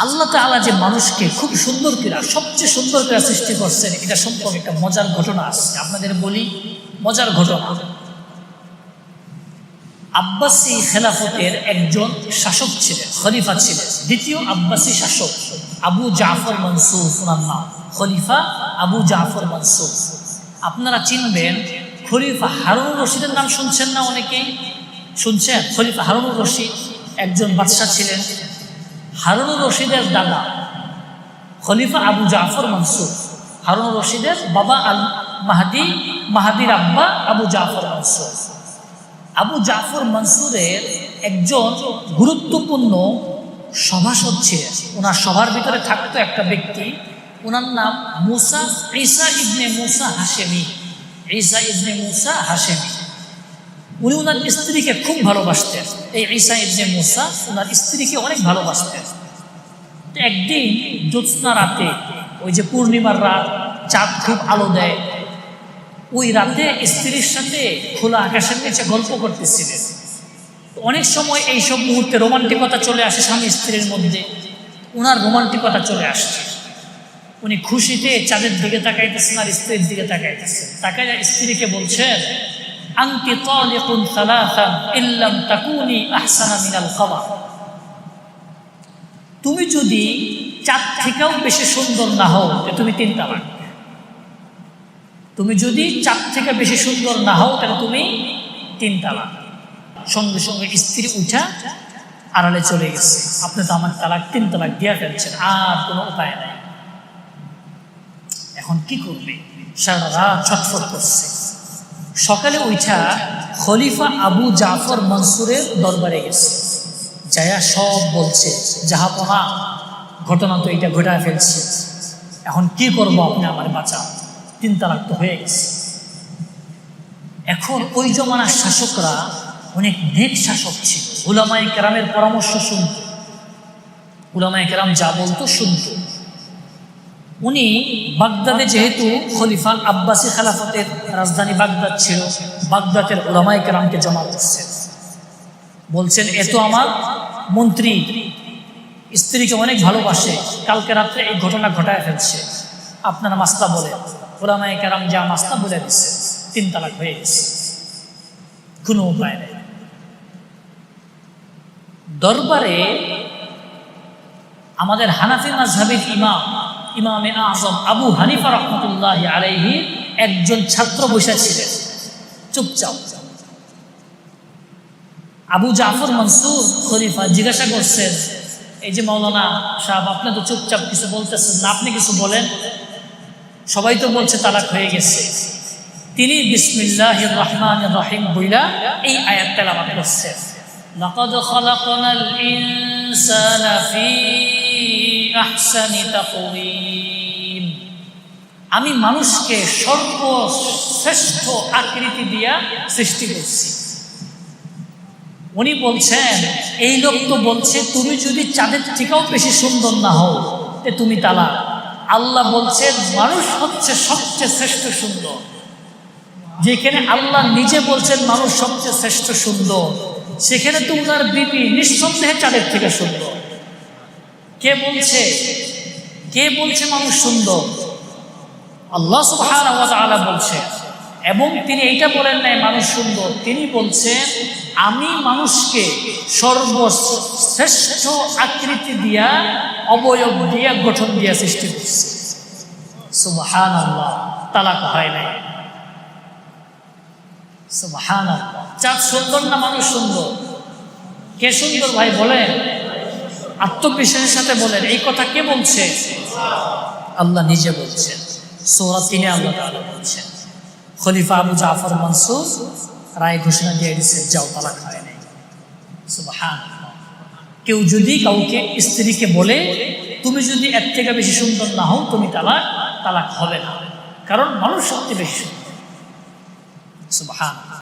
আল্লাহ তাআলা যে মানুষকে খুব সুন্দর করে সবচেয়ে সুন্দর করে সৃষ্টি করছেন, এটা সম্পর্কে একটা মজার ঘটনা আছে। আপনাদের বলি মজার ঘটনা। আব্বাসী খেলাফতের একজন শাসক ছিলেন, খলিফা ছিলেন, দ্বিতীয় আব্বাসী শাসক আবু জাফর মনসুর, ওনার নাম খলিফা আবু জাফর মনসুর। আপনারা চিনবেন খলিফা হারুনুর রশিদের নাম শুনছেন না? অনেকেই শুনছেন। খলিফা হারুনুর রশিদ একজন বাদশাহ ছিলেন। হারুনুর রশিদের দাদা খলিফা আবু জাফর মনসুর, হারুনুর রশিদের বাবা আল মাহাদি, মাহাদির আব্বা আবু জাফর মনসুর। আবু জাফর মনসুরের একজন গুরুত্বপূর্ণ সভাসদ ছিলেন। ওনার সভার ভিতরে থাকতো একটা ব্যক্তি, ওনার নাম মুসা, ঈসা ইবনে মুসা হাশেমি। ঈসা ইবনে মুসা হাশেমি। উনি ওনার স্ত্রীকে খুব ভালোবাসতেন। এই ঈসা ইবনে মুসা ওনার স্ত্রীকে অনেক ভালোবাসতেন। একদিন জ্যোৎস্না রাতে, ওই যে পূর্ণিমার রাত, চাঁদ খুব আলো দেয়, ওই রাতে স্ত্রীর সাথে খোলা আকাশের নিচে গল্প করতেছিলেন। অনেক সময় এইসব মুহূর্তে রোমান্টিকতা চলে আসে স্বামী স্ত্রীর মধ্যে। ওনার রোমান্টিকতা চলে আসছে। উনি খুশিতে চাঁদের দিকে তাকাইতেছেন আর স্ত্রীর দিকে তাকাইতেছেন। তাকায় স্ত্রীকে বলছেন, আনতি তালিকুন সালাসান ইল্লাম তাকুনি আহসানা মিনাল কমার। তুমি যদি চাঁদ থেকেও বেশি সুন্দর না হও, তুমি 3 তালাক। তুমি যদি চাঁদ থেকে বেশি সুন্দর না হও, তাহলে তুমি 3 তালাক। সঙ্গে সঙ্গে স্ত্রী উঠা আড়ালে চলে গেছে। আপনি তো আমার তালাক 3 তালাক দিয়া ফেলছেন, আর কোনো উপায় নাই। এখন কি করবে? সারা রাত ছটফট করছে। সকালে উঠা খলিফা আবু জাফর মনসুরের দরবারে গেছে, যায়া সব বলছে, জাহাপনা ঘটনা তো এটা ঘটায় ফেলছে, এখন কি করবো, আপনি আমার বাঁচান, 3 তালাক তো হয়ে গেছে। এখন ওই জমানার শাসকরা অনেক নেক শাসক ছিল। উলামায়ে কেরামের পরামর্শ শুনত, উলামায়ে কেরাম যা বলতো শুনত। উনি বাগদাদে, যেহেতু খলিফা আব্বাসী খেলাফতের রাজধানী বাগদাদ ছিল, বাগদাদের উলামায়ে কেরামকে জমা করছেন। বলছেন, এ তো আমার মন্ত্রী স্ত্রীকে অনেক ভালোবাসে, কালকে রাত্রে এই ঘটনা ঘটায় ফেলছে, আপনারা মাসলা বলেন। উলামায়ে কেরাম যা মাসলা বলে দিচ্ছে, 3 তালাক হয়ে গেছে, কোনো উপায় নেই। দরবারে আমাদের হানাফি মাযহাবের ইমামে আযম আবু হানিফা রাহমাতুল্লাহি আলাইহি একজন ছাত্র বসে ছিলেন চুপচাপ। আবু জাফর মনসুর খলিফা জিজ্ঞাসা করছেন, এই যে মাওলানা সাহেব, আপনি তো চুপচাপ কিছু বলতেছেন না, আপনি কিছু বলেন, সবাই তো বলছে তালাক হয়ে গেছে। তিনি বিসমিল্লাহির রহমানির রহিম বইলা এই আয়াত তেলাওয়াত করছেন, লাকাদ খালাকনাল ইনসানা ফি আহসানি তাকওয়িম। আমি মানুষকে সর্বশ্রেষ্ঠ আকৃতি দিয়া সৃষ্টি করছি। উনি বলছেন, এই লোক তো বলছে তুমি যদি চাঁদের থেকেও বেশি সুন্দর না হও, তুমি তালাক। আল্লাহ বলছেন মানুষ হচ্ছে সবচেয়ে শ্রেষ্ঠ সুন্দর। যেখানে আল্লাহ নিজে বলছেন মানুষ সবচেয়ে শ্রেষ্ঠ সুন্দর, সেখানে তো উনার বিবি নিঃসন্দেহে চাঁদের থেকে সুন্দর। কে বলছে? কে বলছে মানুষ সুন্দর? আল্লাহ সুবহানাহু ওয়া তাআলা বলছেন। এবং তিনি এইটা বলেন নাই মানুষ সুন্দর, তিনি বলছেন আমি মানুষকে সর্বশ্রেষ্ঠ আকৃতি দিয়া, অবয়ব দিয়া, গঠন দিয়া সৃষ্টি করছি। সুবহানাল্লাহ, তালাক হয় নাই। সুবহানাল্লাহ। চাঁদ সুন্দর না মানুষ সুন্দর? কে সুন্দর ভাই বলেন? আত্মবিশ্বাসের সাথে বলেন, এই কথা কে বলছে? আল্লাহ নিজে বলছেন। সূরা 3 আল্লাহ তাআলা বলছেন, খলিফা আবু জাফর মনসুর রায় ঘোষণা দিয়ে দিচ্ছেন, যাও, তালাক হয় নাই। সুবহানাল্লাহ। কেউ যদি কাউকে স্ত্রীকে বলে তুমি যদি এর থেকে বেশি সুন্দর না হও, তুমি তালাক হবে না, কারণ মানুষ সবচেয়ে বেশি সুন্দর। সুবহানাল্লাহ।